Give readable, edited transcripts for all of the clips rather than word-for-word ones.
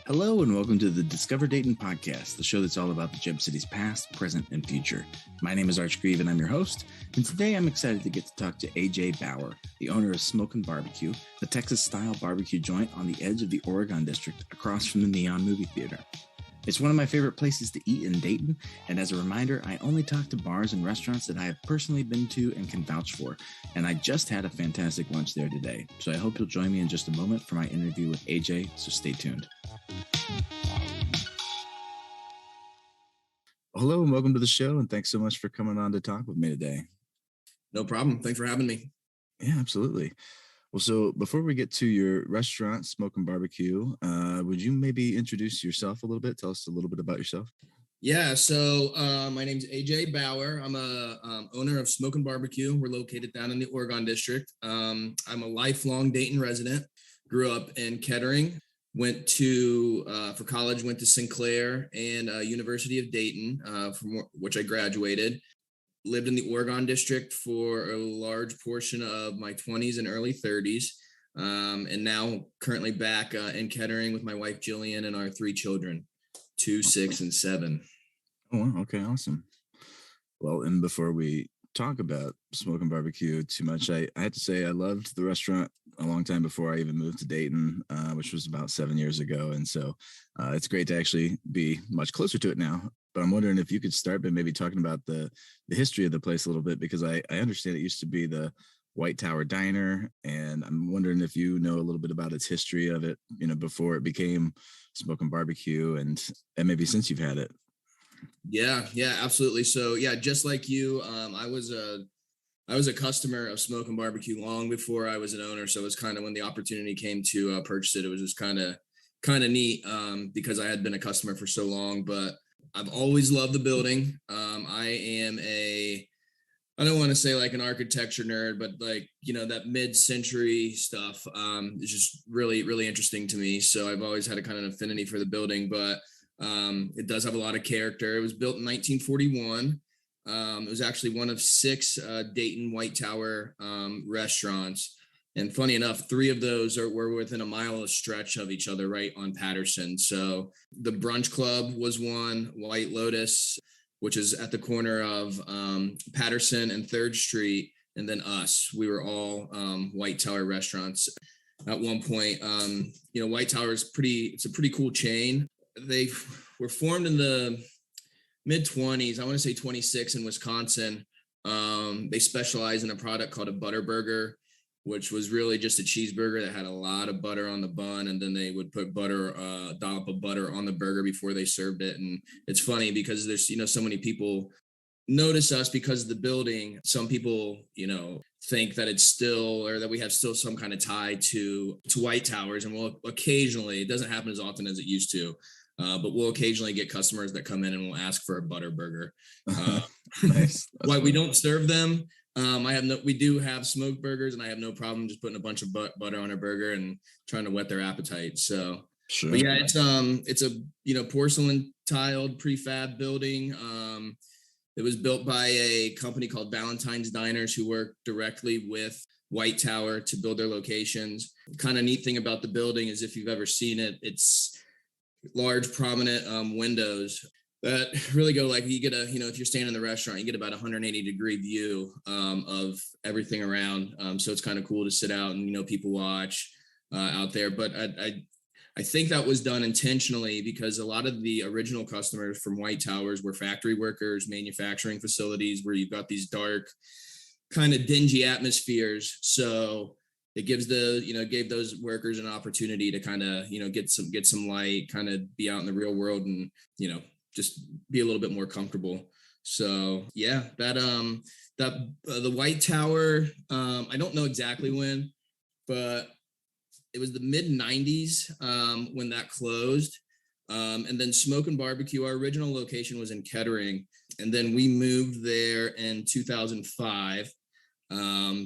Hello and welcome to the Discover Dayton podcast, the show that's all about the Gem City's past, present, and future. My name is Arch Grieve and I'm your host, and today I'm excited to get to talk to AJ Bauer, the owner of Smokin BBQ, the Texas-style barbecue joint on the edge of the Oregon District across from the Neon Movie Theater. It's one of my favorite places to eat in Dayton, and as a reminder, I only talk to bars and restaurants that I have personally been to and can vouch for, and I just had a fantastic lunch there today, so I hope you'll join me in just a moment for my interview with AJ, so stay tuned. Hello and welcome to the show, and thanks so much for coming on to talk with me today. No problem. Thanks for having me. Yeah, absolutely. Well, so before we get to your restaurant, Smokin BBQ, would you maybe introduce yourself a little bit? Tell us a little bit about yourself. Yeah, so my name's AJ Bauer. I'm a owner of Smokin BBQ. We're located down in the Oregon District. I'm a lifelong Dayton resident. Grew up in Kettering. Went to for college. Went to Sinclair and University of Dayton, from which I graduated. Lived in the Oregon District for a large portion of my 20s and early 30s, and now currently back in Kettering with my wife Jillian and our 3 children, 2, 6, and 7. Oh, wow. Okay, awesome. Well, and before we talk about Smokin BBQ too much, I had to say I loved the restaurant a long time before I even moved to Dayton, which was about 7 years ago, and so it's great to actually be much closer to it now. But I'm wondering if you could start by maybe talking about the history of the place a little bit, because I understand it used to be the White Tower Diner, and I'm wondering if you know a little bit about its history of it, before it became Smokin BBQ, and maybe since you've had it. Yeah, absolutely. So yeah, just like you, I was a customer of Smokin BBQ long before I was an owner. So it was kind of when the opportunity came to purchase it, it was just kind of neat, because I had been a customer for so long. But I've always loved the building. I don't want to say like an architecture nerd, but like, that mid-century stuff is just really, really interesting to me. So I've always had a kind of affinity for the building, but it does have a lot of character. It was built in 1941. It was actually one of 6 Dayton White Tower restaurants. And funny enough, 3 of those were within a mile stretch of each other, right on Patterson. So the Brunch Club was one, White Lotus, which is at the corner of Patterson and 3rd Street. And then us, we were all White Tower restaurants at one point. White Tower is it's a pretty cool chain. They were formed in the mid-20s, I want to say 26 in Wisconsin. They specialize in a product called a butter burger, which was really just a cheeseburger that had a lot of butter on the bun, and then they would put dollop of butter on the burger before they served it. And it's funny because there's, so many people notice us because of the building. Some people, think that it's still, or that we have still some kind of tie to White Towers, and we'll occasionally, it doesn't happen as often as it used to, but we'll occasionally get customers that come in and will ask for a butter burger. Nice. Why we don't serve them. We do have smoked burgers, and I have no problem just putting a bunch of butter on a burger and trying to whet their appetite. So, sure. But yeah, it's a porcelain tiled prefab building. It was built by a company called Valentine's Diners, who work directly with White Tower to build their locations. Kind of neat thing about the building is, if you've ever seen it, it's large prominent windows that really go, like, you get if you're staying in the restaurant, you get about 180-degree view of everything around. So it's kind of cool to sit out and, people watch out there. But I think that was done intentionally because a lot of the original customers from White Towers were factory workers, manufacturing facilities, where you've got these dark, kind of dingy atmospheres. So it gave those workers an opportunity to kind of, get some light, kind of be out in the real world and, just be a little bit more comfortable. So yeah, the White Tower, I don't know exactly when, but it was the mid-90s when that closed. And then Smokin BBQ, our original location was in Kettering, and then we moved there in 2005.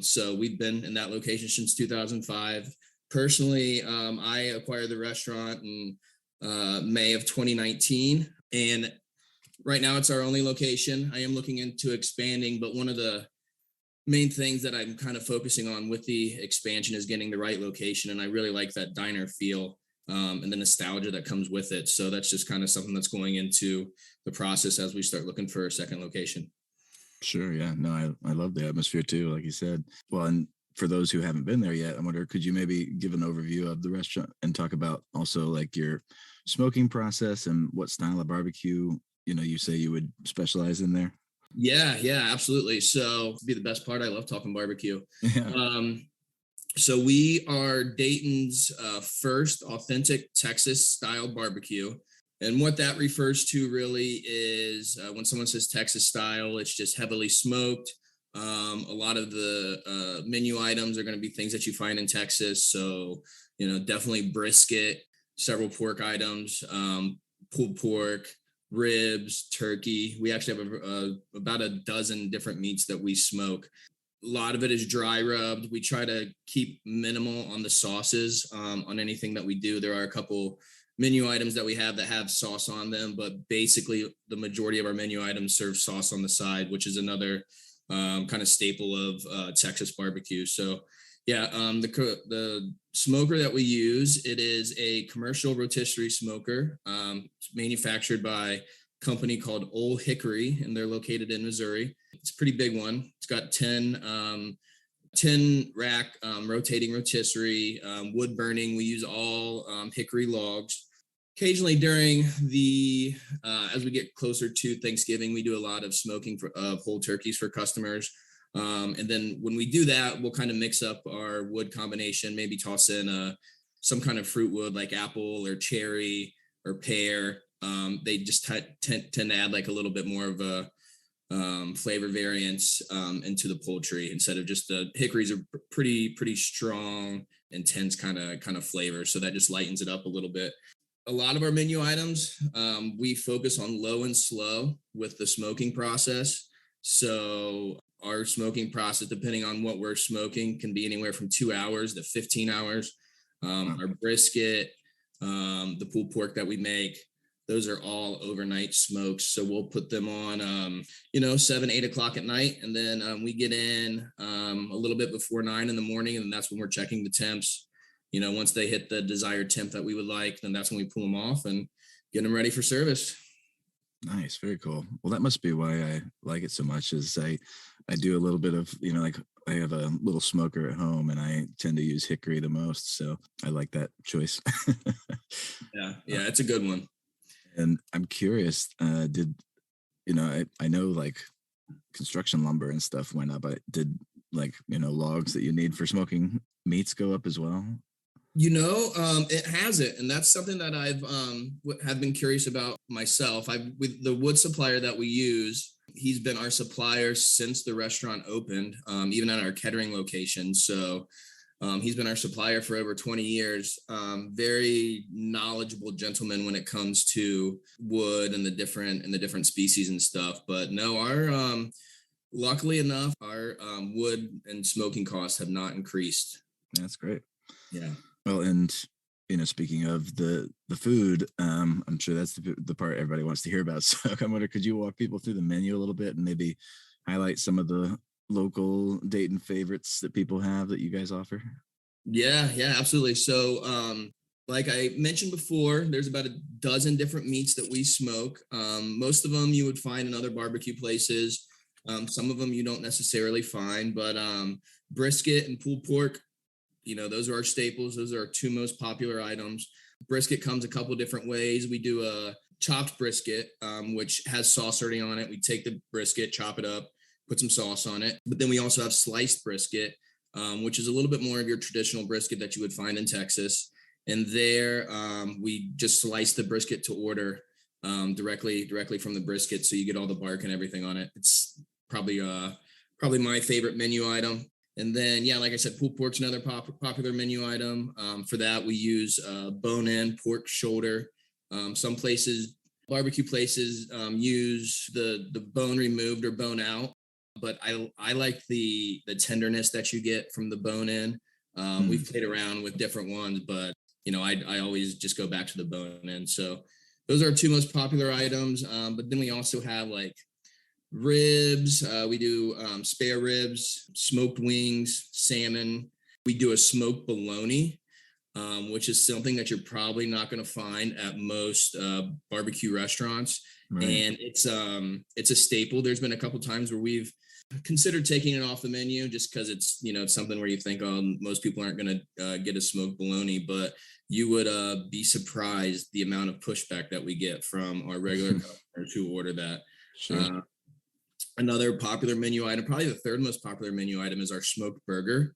So we've been in that location since 2005. Personally, I acquired the restaurant in May of 2019. And right now it's our only location. I am looking into expanding, but one of the main things that I'm kind of focusing on with the expansion is getting the right location. And I really like that diner feel and the nostalgia that comes with it. So that's just kind of something that's going into the process as we start looking for a second location. Sure. Yeah. No, I love the atmosphere too, like you said. Well, and for those who haven't been there yet, I wonder, could you maybe give an overview of the restaurant and talk about also like your smoking process and what style of barbecue, you say you would specialize in there? Yeah, absolutely. So to be the best part, I love talking barbecue. Yeah. So we are Dayton's first authentic Texas style barbecue. And what that refers to really is when someone says Texas style, it's just heavily smoked. A lot of the menu items are going to be things that you find in Texas. So, definitely brisket, several pork items, pulled pork, ribs, turkey. We actually have about a dozen different meats that we smoke. A lot of it is dry rubbed. We try to keep minimal on the sauces on anything that we do. There are a couple menu items that we have that have sauce on them, but basically the majority of our menu items serve sauce on the side, which is another kind of staple of Texas barbecue. So yeah, the smoker that we use, it is a commercial rotisserie smoker. It's manufactured by a company called Old Hickory, and they're located in Missouri. It's a pretty big one. It's got 10 rack rotating rotisserie, wood burning. We use all hickory logs. Occasionally during the, as we get closer to Thanksgiving, we do a lot of smoking of whole turkeys for customers. And then when we do that, we'll kind of mix up our wood combination, maybe toss in some kind of fruit wood like apple or cherry or pear. They just tend to add like a little bit more of a flavor variance into the poultry instead of just the hickories are pretty strong, intense kind of flavor. So that just lightens it up a little bit. A lot of our menu items, we focus on low and slow with the smoking process. So our smoking process, depending on what we're smoking, can be anywhere from 2 hours to 15 hours. Our brisket, the pulled pork that we make, those are all overnight smokes. So we'll put them on, 7, 8 o'clock at night. And then we get in a little bit before 9 in the morning. And that's when we're checking the temps. Once they hit the desired temp that we would like, then that's when we pull them off and get them ready for service. Nice. Very cool. Well, that must be why I like it so much is I do a little bit of, like I have a little smoker at home and I tend to use hickory the most. So I like that choice. Yeah, it's a good one. And I'm curious, I know like construction lumber and stuff went up, but did logs that you need for smoking meats go up as well? It hasn't, and that's something that I've have been curious about myself. With the wood supplier that we use, he's been our supplier since the restaurant opened, even at our Kettering location. So he's been our supplier for over 20 years. Very knowledgeable gentleman when it comes to wood and the different species and stuff. But no, our luckily enough, our wood and smoking costs have not increased. That's great. Yeah. Well, and speaking of the food, I'm sure that's the part everybody wants to hear about. So I wonder, could you walk people through the menu a little bit and maybe highlight some of the local Dayton favorites that people have that you guys offer? Yeah, absolutely. So, like I mentioned before, there's about a dozen different meats that we smoke. Most of them you would find in other barbecue places. Some of them you don't necessarily find, but brisket and pulled pork, those are our staples. Those are our two most popular items. Brisket comes a couple different ways. We do a chopped brisket, which has sauce already on it. We take the brisket, chop it up, put some sauce on it. But then we also have sliced brisket, which is a little bit more of your traditional brisket that you would find in Texas. And there we just slice the brisket to order directly from the brisket. So you get all the bark and everything on it. It's probably my favorite menu item. And then, like I said, pulled pork's another popular menu item. For that, we use bone-in pork shoulder. Some places, barbecue places, use the bone removed or bone out. But I like the tenderness that you get from the bone-in. We've played around with different ones, but I always just go back to the bone-in. So those are our two most popular items. But then we also have like ribs. We do spare ribs, smoked wings, salmon. We do a smoked bologna, which is something that you're probably not going to find at most barbecue restaurants. Right. And it's a staple. There's been a couple times where we've considered taking it off the menu just because it's, it's something where you think, oh, most people aren't going to get a smoked bologna, but you would be surprised the amount of pushback that we get from our regular customers who order that. Sure. Another popular menu item, probably the third most popular menu item, is our smoked burger,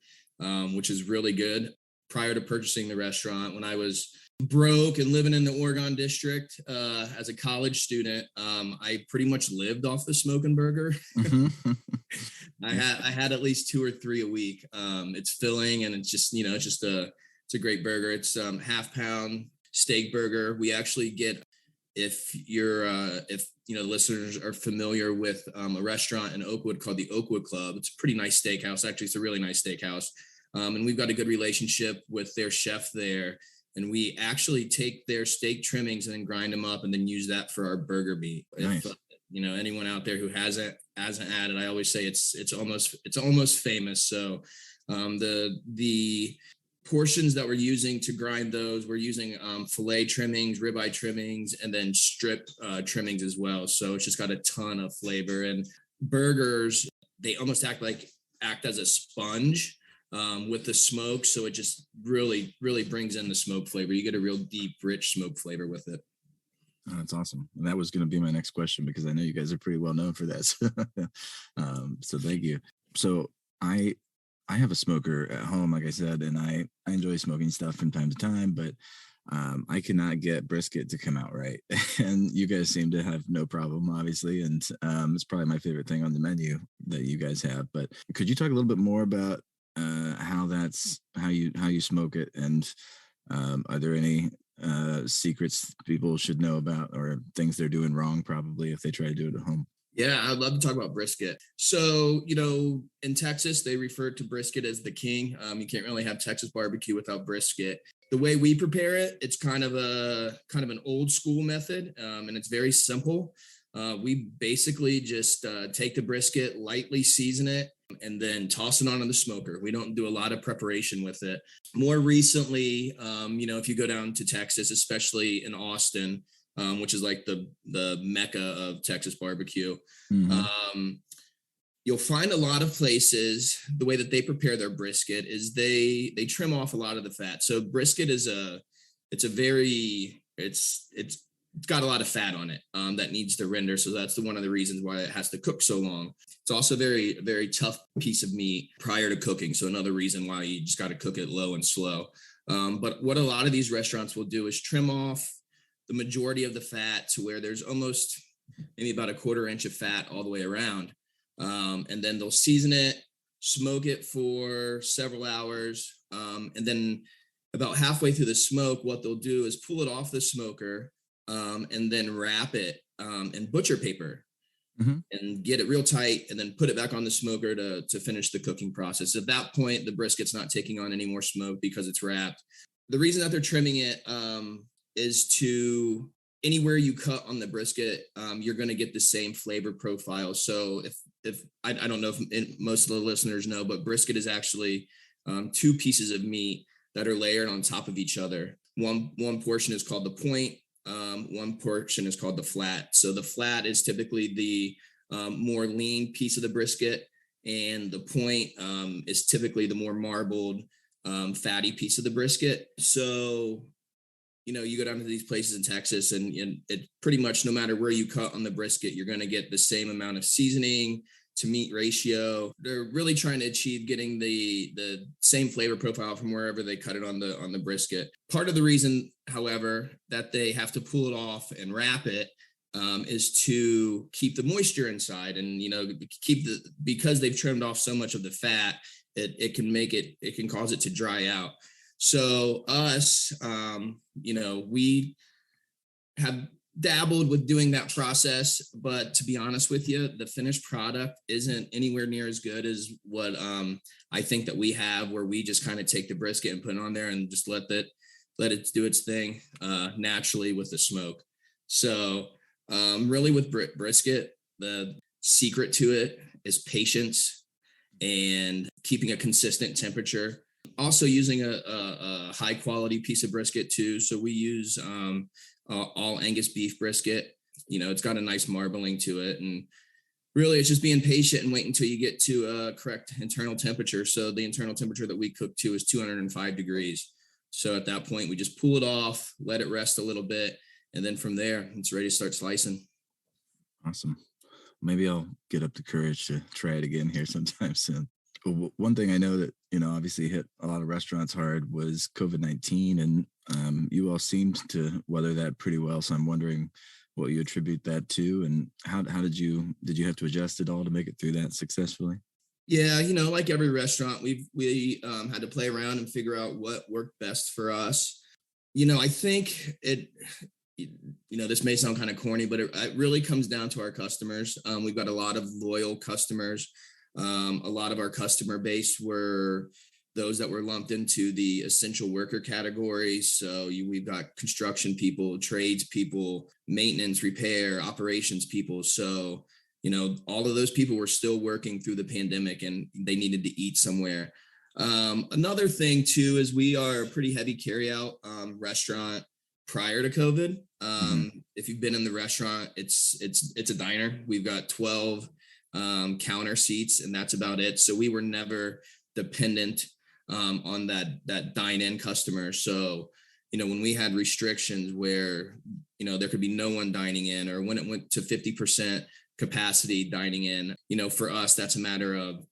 which is really good. Prior to purchasing the restaurant, when I was broke and living in the Oregon district as a college student, I pretty much lived off the Smokin burger. Mm-hmm. I had at least 2 or 3 a week. It's filling, and it's just it's a great burger. It's half-pound steak burger. We actually get, if listeners are familiar with a restaurant in Oakwood called the Oakwood Club. It's a pretty nice steakhouse. Actually, it's a really nice steakhouse. And we've got a good relationship with their chef there. And we actually take their steak trimmings and then grind them up and then use that for our burger meat. Nice. If anyone out there who hasn't added, I always say it's almost famous. So the portions that we're using to grind those, we're using filet trimmings, ribeye trimmings, and then strip trimmings as well. So it's just got a ton of flavor. And burgers, they almost act as a sponge with the smoke. So it just really, really brings in the smoke flavor. You get a real deep, rich smoke flavor with it. Oh, that's awesome. And that was going to be my next question, because I know you guys are pretty well known for that. So thank you. So I have a smoker at home, like I said, and I enjoy smoking stuff from time to time, but I cannot get brisket to come out right. And you guys seem to have no problem, obviously. And it's probably my favorite thing on the menu that you guys have. But could you talk a little bit more about how you smoke it? And are there any secrets people should know about, or things they're doing wrong probably if they try to do it at home? Yeah, I'd love to talk about brisket. So, in Texas, they refer to brisket as the king. You can't really have Texas barbecue without brisket. The way we prepare it, it's kind of an old school method, and it's very simple. We basically just take the brisket, lightly season it, and then toss it onto the smoker. We don't do a lot of preparation with it. More recently, if you go down to Texas, especially in Austin, which is like the mecca of Texas barbecue. Mm-hmm. You'll find a lot of places, the way that they prepare their brisket is they trim off a lot of the fat. So brisket is it's got a lot of fat on it that needs to render. So that's one of the reasons why it has to cook so long. It's also a very, very tough piece of meat prior to cooking. So another reason why you just got to cook it low and slow. But what a lot of these restaurants will do is trim off the majority of the fat to where there's almost maybe about a 1/4 inch of fat all the way around. And then they'll season it, smoke it for several hours. And then about halfway through the smoke, what they'll do is pull it off the smoker and then wrap it in butcher paper. Mm-hmm. And get it real tight, and then put it back on the smoker to finish the cooking process. At that point, the brisket's not taking on any more smoke because it's wrapped. The reason that they're trimming it is to anywhere you cut on the brisket, you're going to get the same flavor profile. So if I don't know if most of the listeners know, but brisket is actually 2 pieces of meat that are layered on top of each other. One portion is called the point. One portion is called the flat. So the flat is typically the more lean piece of the brisket, and the point is typically the more marbled, fatty piece of the brisket. So, you go down to these places in Texas, and it pretty much, no matter where you cut on the brisket, you're going to get the same amount of seasoning to meat ratio. They're really trying to achieve getting the same flavor profile from wherever they cut it on the brisket. Part of the reason, however, that they have to pull it off and wrap it is to keep the moisture inside, and because they've trimmed off so much of the fat, it can cause it to dry out. So us, we have dabbled with doing that process, but to be honest with you, the finished product isn't anywhere near as good as what I think that we have, where we just kind of take the brisket and put it on there and just let it do its thing naturally with the smoke. So really with brisket, the secret to it is patience and keeping a consistent temperature. Also using a high quality piece of brisket too. So we use all Angus beef brisket. It's got a nice marbling to it, and really it's just being patient and waiting until you get to a correct internal temperature. So the internal temperature that we cook to is 205 degrees. So at that point, we just pull it off, let it rest a little bit, and then from there, it's ready to start slicing. Awesome. Maybe I'll get up the courage to try it again here sometime soon. One thing I know that, obviously hit a lot of restaurants hard was COVID-19, and you all seemed to weather that pretty well. So I'm wondering what you attribute that to, and how did you have to adjust it all to make it through that successfully? Yeah, like every restaurant, we had to play around and figure out what worked best for us. I think this may sound kind of corny, but it really comes down to our customers. We've got a lot of loyal customers. A lot of our customer base were those that were lumped into the essential worker category. So we've got construction people, trades people, maintenance, repair, operations people. So, all of those people were still working through the pandemic and they needed to eat somewhere. Another thing too, is we are a pretty heavy carryout restaurant prior to COVID. If you've been in the restaurant, it's a diner. We've got 12 counter seats, and that's about it. So we were never dependent on that dine-in customer. So, when we had restrictions where, there could be no one dining in, or when it went to 50% capacity dining in, for us, that's a matter of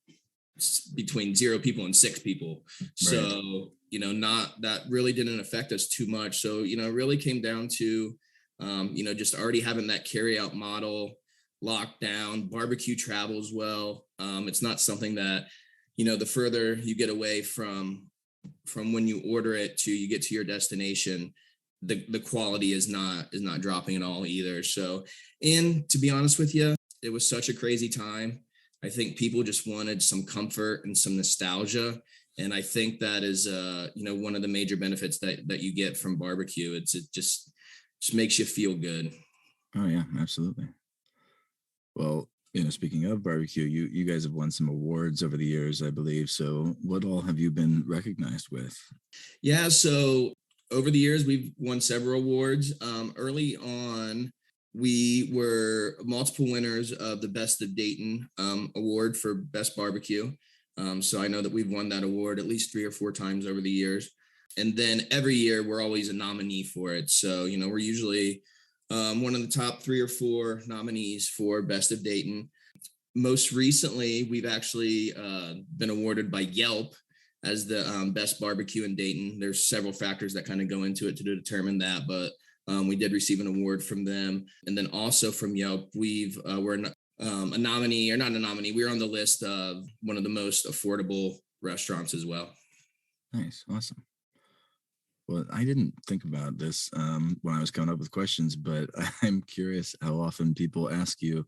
between 0 people and 6 people. Right. So, that really didn't affect us too much. So, it really came down to, just already having that carry out model locked down. Barbecue travels well. It's not something that, the further you get away from when you order it to you get to your destination, the quality is not dropping at all either. So, and to be honest with you, it was such a crazy time. I think people just wanted some comfort and some nostalgia. And I think that is, one of the major benefits that you get from barbecue. It just makes you feel good. Oh yeah, absolutely. Well, speaking of barbecue, you guys have won some awards over the years, I believe. So what all have you been recognized with? Yeah, so over the years, we've won several awards. Early on, we were multiple winners of the Best of Dayton award for best barbecue. So I know that we've won that award at least 3 or 4 times over the years. And then every year we're always a nominee for it. So, we're usually one of the top 3 or 4 nominees for Best of Dayton. Most recently, we've actually been awarded by Yelp as the best barbecue in Dayton. There's several factors that kind of go into it to determine that, but we did receive an award from them. And then also from Yelp, we're a nominee, or not a nominee, we're on the list of one of the most affordable restaurants as well. Nice. Awesome. Well, I didn't think about this when I was coming up with questions, but I'm curious how often people ask you,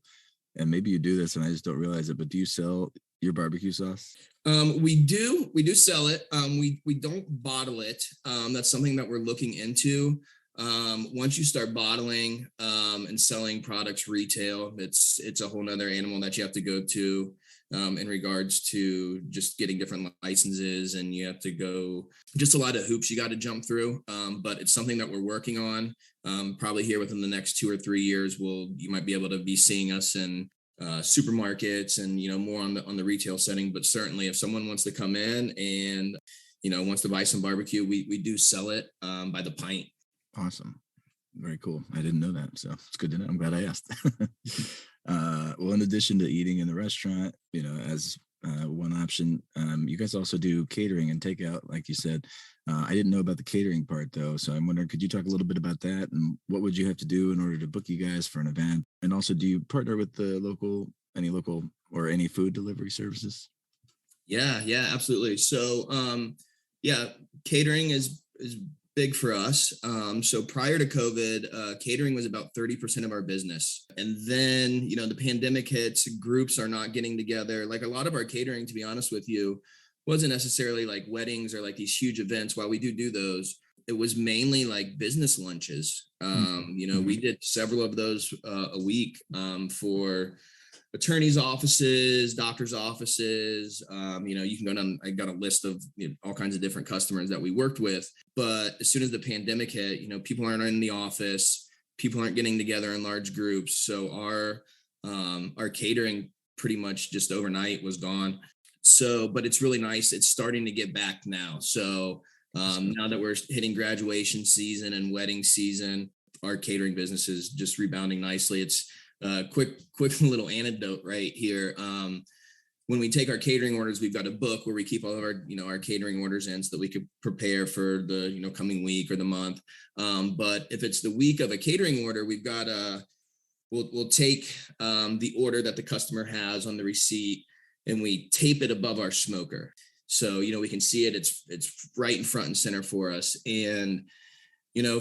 and maybe you do this and I just don't realize it, but do you sell your barbecue sauce? We do sell it. We don't bottle it. That's something that we're looking into. Once you start bottling and selling products retail, it's a whole nother animal that you have to go to in regards to just getting different licenses, and you have to go just a lot of hoops you got to jump through. But it's something that we're working on. Probably here within the next 2 or 3 years, you might be able to be seeing us in supermarkets and more on the retail setting. But certainly, if someone wants to come in and wants to buy some barbecue, we do sell it by the pint. Awesome. Very cool. I didn't know that. So it's good to know. I'm glad I asked. Well, in addition to eating in the restaurant, as one option, you guys also do catering and takeout, like you said. I didn't know about the catering part though. So I'm wondering, could you talk a little bit about that, and what would you have to do in order to book you guys for an event? And also, do you partner with any local or any food delivery services? Yeah, absolutely. So, catering is big for us. So prior to COVID, catering was about 30% of our business. And then, the pandemic hits, groups are not getting together. Like a lot of our catering, to be honest with you, wasn't necessarily like weddings or like these huge events. While we do those, it was mainly like business lunches. We did several of those a week for attorneys' offices, doctors' offices. You can go down. I got a list of all kinds of different customers that we worked with. But as soon as the pandemic hit, people aren't in the office, people aren't getting together in large groups. So our catering pretty much just overnight was gone. So, but it's really nice. It's starting to get back now. So now that we're hitting graduation season and wedding season, our catering business is just rebounding nicely. It's quick little anecdote right here. When we take our catering orders, we've got a book where we keep all of our, our catering orders in so that we could prepare for the, coming week or the month. But if it's the week of a catering order, we've got we'll take the order that the customer has on the receipt and we tape it above our smoker. So, we can see it. It's right in front and center for us. And,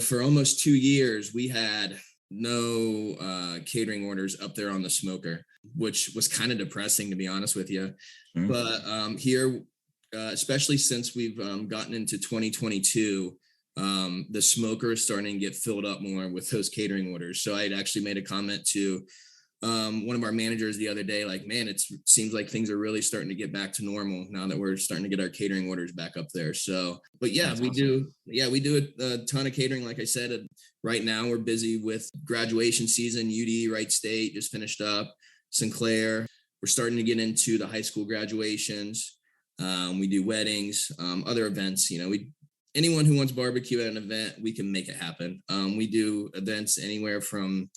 for almost 2 years, we had no catering orders up there on the smoker, which was kind of depressing, to be honest with you. Mm-hmm. But here, especially since we've gotten into 2022, the smoker is starting to get filled up more with those catering orders. So I had actually made a comment to one of our managers the other day, like, man, it seems like things are really starting to get back to normal now that we're starting to get our catering orders back up there. So, but yeah, that's awesome. We do a ton of catering. Like I said, right now we're busy with graduation season. UD, Wright State just finished up. Sinclair, we're starting to get into the high school graduations. We do weddings, other events. Anyone who wants barbecue at an event, we can make it happen. We do events anywhere from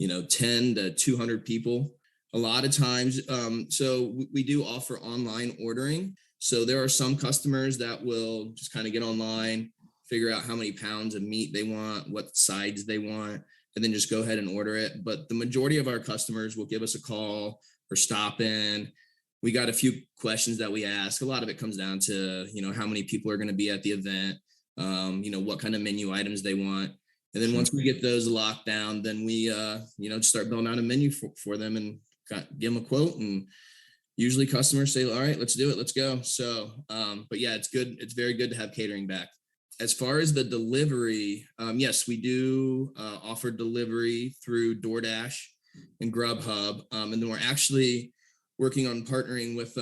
10 to 200 people a lot of times. So we do offer online ordering. So there are some customers that will just kind of get online, figure out how many pounds of meat they want, what sides they want, and then just go ahead and order it. But the majority of our customers will give us a call or stop in. We got a few questions that we ask. A lot of it comes down to, how many people are going to be at the event, what kind of menu items they want. And then once we get those locked down, then we, start building out a menu for them and give them a quote. And usually customers say, all right, let's do it. Let's go. So, but yeah, it's good. It's very good to have catering back. As far as the delivery, yes, we do offer delivery through DoorDash and Grubhub. And then we're actually working on partnering with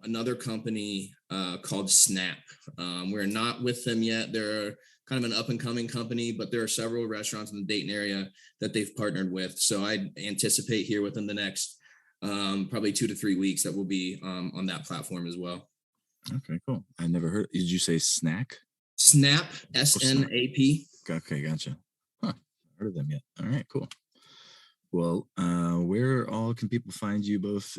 another company called Snap. We're not with them yet. They're kind of an up-and-coming company, but there are several restaurants in the Dayton area that they've partnered with. So I anticipate here within the next probably 2 to 3 weeks that we'll be on that platform as well. Okay, cool. I never heard. Did you say Snack? Snap, SNAP. Okay, gotcha. Huh, not heard of them yet. All right, cool. Well, where all can people find you both,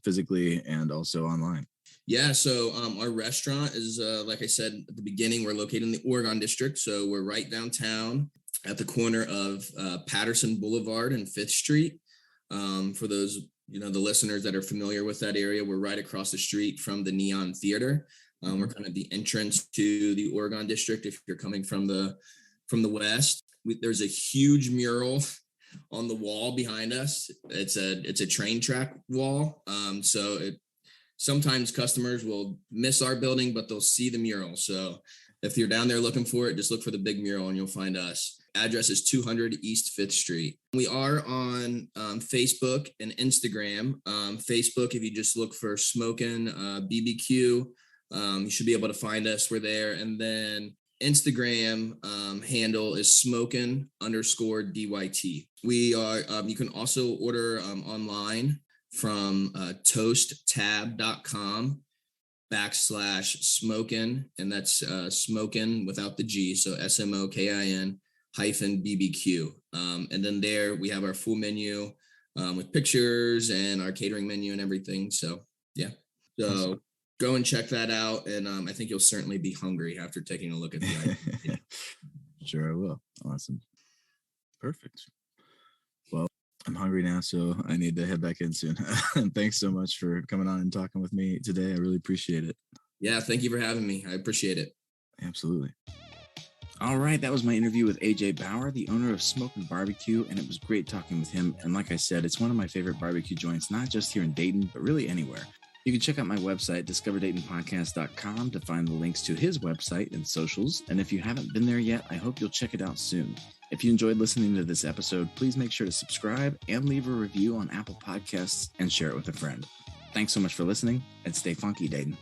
physically and also online? Yeah, so our restaurant is, like I said at the beginning, we're located in the Oregon district. So we're right downtown at the corner of Patterson Boulevard and 5th Street. For those, the listeners that are familiar with that area, we're right across the street from the Neon Theater. We're kind of the entrance to the Oregon district if you're coming from the west. There's a huge mural on the wall behind us. It's a train track wall. So sometimes customers will miss our building, but they'll see the mural. So if you're down there looking for it, just look for the big mural and you'll find us. Address is 200 East 5th Street. We are on Facebook and Instagram. Facebook, if you just look for Smokin BBQ, you should be able to find us. We're there. And then Instagram handle is Smokin_DYT. We are, you can also order online from toasttab.com/Smokin, and that's Smokin without the G, so SMOKIN-BBQ. And then there we have our full menu with pictures and our catering menu and everything. So yeah, so awesome. Go and check that out, and I think you'll certainly be hungry after taking a look at the item. Sure I will. Awesome. Perfect. Well, I'm hungry now, so I need to head back in soon. Thanks so much for coming on and talking with me today. I really appreciate it. Yeah, thank you for having me. I appreciate it. Absolutely. All right, that was my interview with AJ Bauer, the owner of Smokin BBQ, and it was great talking with him. And like I said, it's one of my favorite barbecue joints, not just here in Dayton, but really anywhere. You can check out my website, discoverdaytonpodcast.com, to find the links to his website and socials. And if you haven't been there yet, I hope you'll check it out soon. If you enjoyed listening to this episode, please make sure to subscribe and leave a review on Apple Podcasts and share it with a friend. Thanks so much for listening, and stay funky, Dayton.